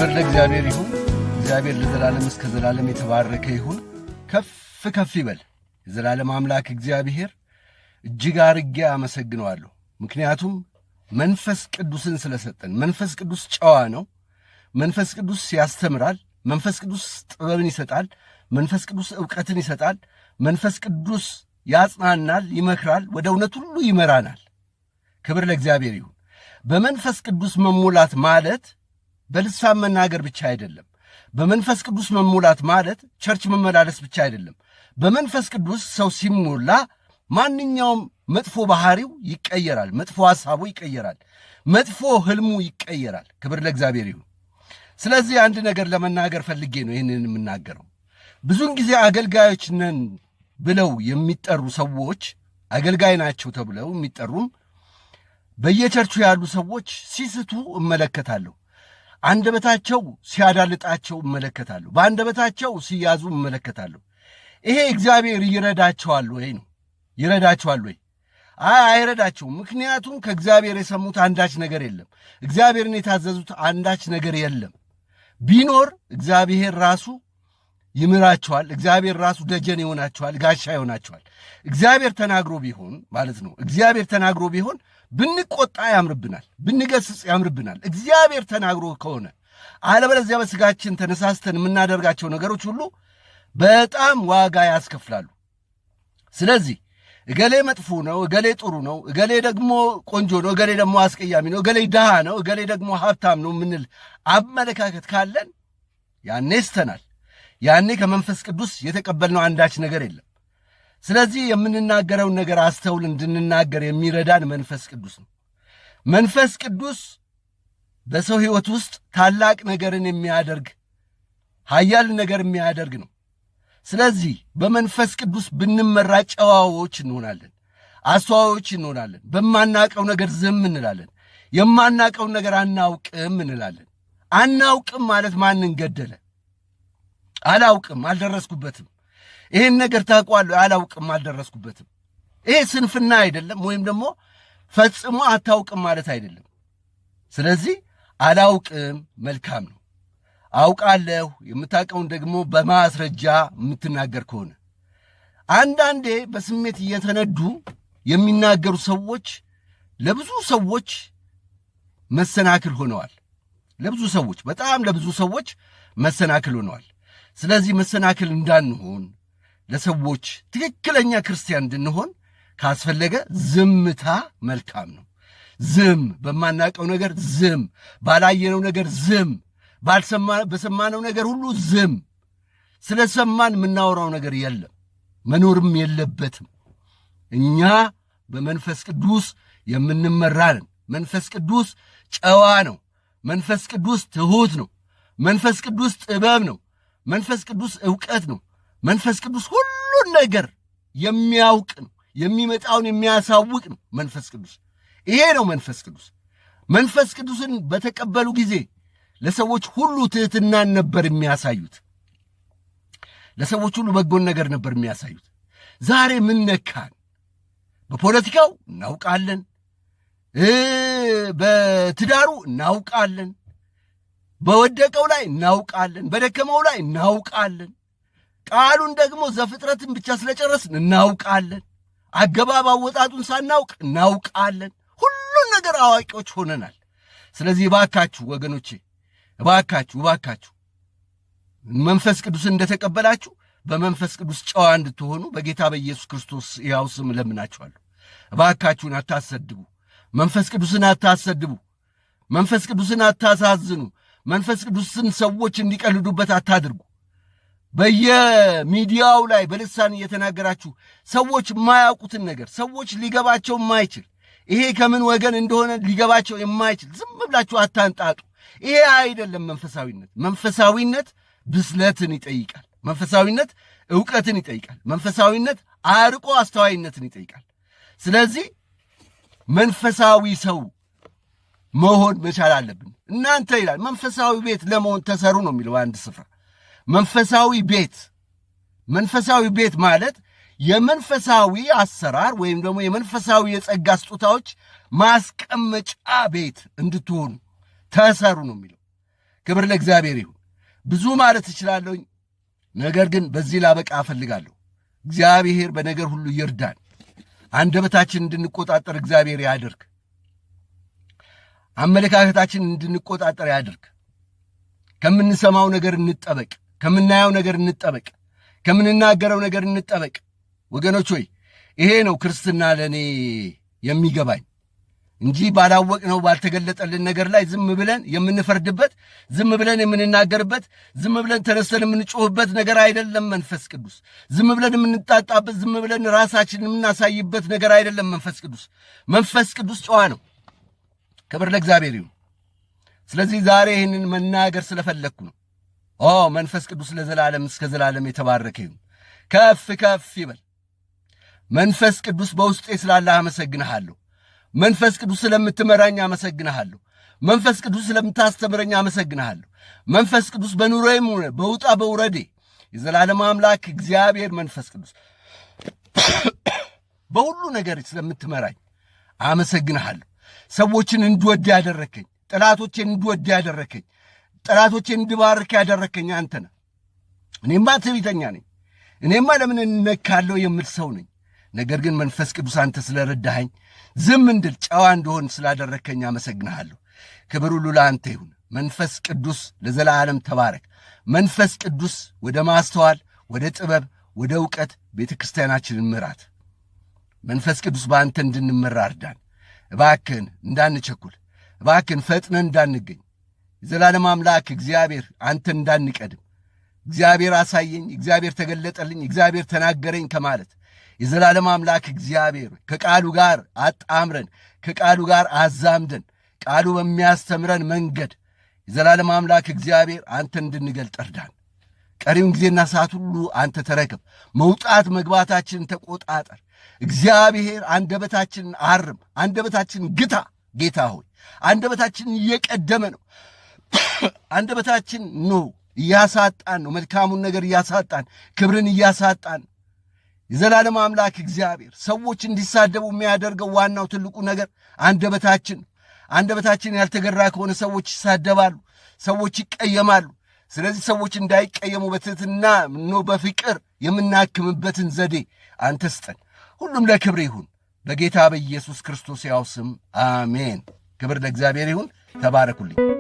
ክብር ለእግዚአብሔር ይሁን። እግዚአብሔር ለዘላለም እስከ ዘላለም የተባረከ ይሁን። ከፍ ከፍ ይበል። የዘላለም አምላክ እግዚአብሔር እጅግ አርጌ አመሰግነዋለሁ። ምክንያቱም መንፈስ ቅዱስን ስለሰጠን። መንፈስ ቅዱስ ጨዋ ነው። መንፈስ ቅዱስ ያስተምራል። መንፈስ ቅዱስ ጥበብን ይሰጣል። መንፈስ ቅዱስ ዕውቀትን ይሰጣል። መንፈስ ቅዱስ ያጽናናል፣ ይመክራል፣ ወደ እውነት ሁሉ ይመራናል። ክብር ለእግዚአብሔር ይሁን። በመንፈስ ቅዱስ መሞላት ማለት በልሳን መናገር ብቻ አይደለም። በመንፈስ ቅዱስ መሞላት ማለት ቸርች መመላለስ ብቻ አይደለም። በመንፈስ ቅዱስ ሰው ሲሞላ ማንኛውም መጥፎ ባህሪው ይቀየራል፣ መጥፎ ሐሳቡ ይቀየራል፣ መጥፎ ህልሙ ይቀየራል። ክብር ለእግዚአብሔር ይሁን። ስለዚህ አንድ ነገር ለመናገር ፈልጌ ነው ይህንን የምናገረው። ብዙውን ጊዜ አገልጋዮች ነን ብለው የሚጠሩ ሰዎች፣ አገልጋይ ናቸው ተብለው የሚጠሩም በየቸርቹ ያሉ ሰዎች ሲስቱ እመለከታለሁ። አንደበታቸው ሲያዳልጣቸው እመለከታለሁ። በአንደበታቸው ሲያዙ እመለከታለሁ። ይሄ እግዚአብሔር ይረዳቸዋል ወይ ነው? ይረዳቸዋል ወይ? አይረዳቸውም። ምክንያቱም ከእግዚአብሔር የሰሙት አንዳች ነገር የለም። እግዚአብሔርን የታዘዙት አንዳች ነገር የለም። ቢኖር እግዚአብሔር ራሱ ይምራቸዋል። እግዚአብሔር ራሱ ደጀን ይሆናቸዋል፣ ጋሻ ይሆናቸዋል። እግዚአብሔር ተናግሮ ቢሆን ማለት ነው። እግዚአብሔር ተናግሮ ቢሆን ብንቆጣ ያምርብናል፣ ብንገስጽ ያምርብናል። እግዚአብሔር ተናግሮ ከሆነ አለበለዚያ በስጋችን ተነሳስተን የምናደርጋቸው ነገሮች ሁሉ በጣም ዋጋ ያስከፍላሉ። ስለዚህ እገሌ መጥፎ ነው፣ እገሌ ጥሩ ነው፣ እገሌ ደግሞ ቆንጆ ነው፣ እገሌ ደግሞ አስቀያሚ ነው፣ እገሌ ድሃ ነው፣ እገሌ ደግሞ ሀብታም ነው የምንል አመለካከት ካለን ያኔ ስተናል። ያኔ ከመንፈስ ቅዱስ የተቀበልነው አንዳች ነገር የለም። ስለዚህ የምንናገረውን ነገር አስተውል እንድንናገር የሚረዳን መንፈስ ቅዱስ ነው። መንፈስ ቅዱስ በሰው ሕይወት ውስጥ ታላቅ ነገርን የሚያደርግ ኃያል ነገር የሚያደርግ ነው። ስለዚህ በመንፈስ ቅዱስ ብንመራ ጨዋዎች እንሆናለን፣ አስተዋዮች እንሆናለን። በማናቀው ነገር ዝም እንላለን። የማናቀውን ነገር አናውቅም እንላለን። አናውቅም ማለት ማንን ገደለ? አላውቅም፣ አልደረስኩበትም። ይሄን ነገር ታውቋለህ? አላውቅም፣ አልደረስኩበትም። ይሄ ስንፍና አይደለም፣ ወይም ደግሞ ፈጽሞ አታውቅም ማለት አይደለም። ስለዚህ አላውቅም መልካም ነው። አውቃለሁ የምታውቀውን ደግሞ በማስረጃ የምትናገር ከሆነ አንዳንዴ በስሜት እየተነዱ የሚናገሩ ሰዎች ለብዙ ሰዎች መሰናክል ሆነዋል። ለብዙ ሰዎች፣ በጣም ለብዙ ሰዎች መሰናክል ሆነዋል። ስለዚህ መሰናክል እንዳንሆን ለሰዎች ትክክለኛ ክርስቲያን እንድንሆን ካስፈለገ ዝምታ መልካም ነው። ዝም፣ በማናቀው ነገር ዝም፣ ባላየነው ነገር ዝም፣ በሰማነው ነገር ሁሉ ዝም። ስለሰማን የምናወራው ነገር የለም፣ መኖርም የለበትም። እኛ በመንፈስ ቅዱስ የምንመራንን። መንፈስ ቅዱስ ጨዋ ነው። መንፈስ ቅዱስ ትሑት ነው። መንፈስ ቅዱስ ጥበብ ነው። መንፈስ ቅዱስ ዕውቀት ነው። መንፈስ ቅዱስ ሁሉን ነገር የሚያውቅ ነው። የሚመጣውን የሚያሳውቅ ነው መንፈስ ቅዱስ። ይሄ ነው መንፈስ ቅዱስ። መንፈስ ቅዱስን በተቀበሉ ጊዜ ለሰዎች ሁሉ ትሕትናን ነበር የሚያሳዩት። ለሰዎች ሁሉ በጎን ነገር ነበር የሚያሳዩት። ዛሬ ምን ነካን? በፖለቲካው እናውቃለን፣ በትዳሩ እናውቃለን፣ በወደቀው ላይ እናውቃለን፣ በደከመው ላይ እናውቃለን። ቃሉን ደግሞ ዘፍጥረትን ብቻ ስለጨረስን እናውቃለን። አገባብ አወጣጡን ሳናውቅ እናውቃለን። ሁሉን ነገር አዋቂዎች ሆነናል። ስለዚህ እባካችሁ ወገኖቼ፣ እባካችሁ መንፈስ ቅዱስን እንደተቀበላችሁ በመንፈስ ቅዱስ ጨዋ እንድትሆኑ በጌታ በኢየሱስ ክርስቶስ ሕያው ስም እለምናችኋለሁ። እባካችሁን አታሰድቡ። መንፈስ ቅዱስን አታሰድቡ። መንፈስ ቅዱስን አታሳዝኑ። መንፈስ ቅዱስን ሰዎች እንዲቀልዱበት አታድርጉ። በየሚዲያው ላይ በልሳን እየተናገራችሁ ሰዎች የማያውቁትን ነገር፣ ሰዎች ሊገባቸው የማይችል ይሄ ከምን ወገን እንደሆነ ሊገባቸው የማይችል ዝም ብላችሁ አታንጣጡ። ይሄ አይደለም መንፈሳዊነት። መንፈሳዊነት ብስለትን ይጠይቃል። መንፈሳዊነት ዕውቀትን ይጠይቃል። መንፈሳዊነት አርቆ አስተዋይነትን ይጠይቃል። ስለዚህ መንፈሳዊ ሰው መሆን መቻል አለብን። እናንተ ይላል መንፈሳዊ ቤት ለመሆን ተሰሩ ነው የሚለው አንድ ስፍራ። መንፈሳዊ ቤት ማለት የመንፈሳዊ አሰራር ወይም ደግሞ የመንፈሳዊ የጸጋ ስጦታዎች ማስቀመጫ ቤት እንድትሆኑ ተሰሩ ነው የሚለው። ክብር ለእግዚአብሔር ይሁን። ብዙ ማለት እችላለሁኝ፣ ነገር ግን በዚህ ላበቃ እፈልጋለሁ። እግዚአብሔር በነገር ሁሉ ይርዳን። አንደበታችን እንድንቆጣጠር እግዚአብሔር ያድርግ። አመለካከታችን እንድንቆጣጠር ያድርግ። ከምንሰማው ነገር እንጠበቅ፣ ከምናየው ነገር እንጠበቅ፣ ከምንናገረው ነገር እንጠበቅ። ወገኖች ሆይ ይሄ ነው ክርስትና ለእኔ የሚገባኝ እንጂ ባላወቅነው ባልተገለጠልን ነገር ላይ ዝም ብለን የምንፈርድበት፣ ዝም ብለን የምንናገርበት፣ ዝም ብለን ተነስተን የምንጮህበት ነገር አይደለም። መንፈስ ቅዱስ ዝም ብለን የምንጣጣበት፣ ዝም ብለን ራሳችንን የምናሳይበት ነገር አይደለም። መንፈስ ቅዱስ ጨዋ ነው። ክብር ለእግዚአብሔር ይሁን። ስለዚህ ዛሬ ይህንን መናገር ስለፈለግኩ ነው። መንፈስ ቅዱስ ለዘላለም እስከ ዘላለም የተባረከ ይሁን። ከፍ ከፍ ይበል። መንፈስ ቅዱስ በውስጤ ስላለ አመሰግንሃለሁ። መንፈስ ቅዱስ ስለምትመራኝ አመሰግንሃለሁ። መንፈስ ቅዱስ ስለምታስተምረኝ አመሰግንሃለሁ። መንፈስ ቅዱስ በኑሮዬም ሆነ በውጣ በውረዴ የዘላለም አምላክ እግዚአብሔር መንፈስ ቅዱስ በሁሉ ነገር ስለምትመራኝ አመሰግንሃለሁ። ሰዎችን እንድወድ ያደረከኝ፣ ጠላቶቼን እንድወድ ያደረከኝ፣ ጠላቶቼን እንድባርክ ያደረከኝ አንተ ነህ። እኔማ ትዕቢተኛ ነኝ። እኔማ ለምን እነካለሁ የምል ሰው ነኝ። ነገር ግን መንፈስ ቅዱስ አንተ ስለረዳኸኝ ዝም እንድል ጨዋ እንደሆን ስላደረከኝ አመሰግንሃለሁ። ክብር ሁሉ ለአንተ ይሁን። መንፈስ ቅዱስ ለዘላለም ተባረክ። መንፈስ ቅዱስ ወደ ማስተዋል፣ ወደ ጥበብ፣ ወደ ዕውቀት ቤተ ክርስቲያናችንን ምራት። መንፈስ ቅዱስ በአንተ እንድንመራ እርዳን። እባክህን እንዳንቸኩል፣ እባክህን ፈጥነን እንዳንገኝ፣ የዘላለም አምላክ እግዚአብሔር አንተን እንዳንቀድም፣ እግዚአብሔር አሳየኝ፣ እግዚአብሔር ተገለጠልኝ፣ እግዚአብሔር ተናገረኝ ከማለት የዘላለም አምላክ እግዚአብሔር ከቃሉ ጋር አጣምረን፣ ከቃሉ ጋር አዛምደን፣ ቃሉ በሚያስተምረን መንገድ የዘላለም አምላክ እግዚአብሔር አንተን እንድንገልጥ እርዳን። ቀሪውን ጊዜና ሰዓት ሁሉ አንተ ተረከብ። መውጣት መግባታችንን ተቆጣጠር። እግዚአብሔር አንደበታችንን አርም፣ አንደበታችንን ግታ። ጌታ ሆይ አንደበታችንን እየቀደመ ነው። አንደበታችን እያሳጣን ነው። መልካሙን ነገር እያሳጣን፣ ክብርን እያሳጣን። የዘላለም አምላክ እግዚአብሔር ሰዎች እንዲሳደቡ የሚያደርገው ዋናው ትልቁ ነገር አንደበታችን ያልተገራ ከሆነ ሰዎች ይሳደባሉ፣ ሰዎች ይቀየማሉ። ስለዚህ ሰዎች እንዳይቀየሙ በትሕትና በፍቅር የምናክምበትን ዘዴ አንተ ስጠን። ሁሉም ለክብር ይሁን በጌታ በኢየሱስ ክርስቶስ ያው ስም አሜን። ክብር ለእግዚአብሔር ይሁን። ተባረኩልኝ።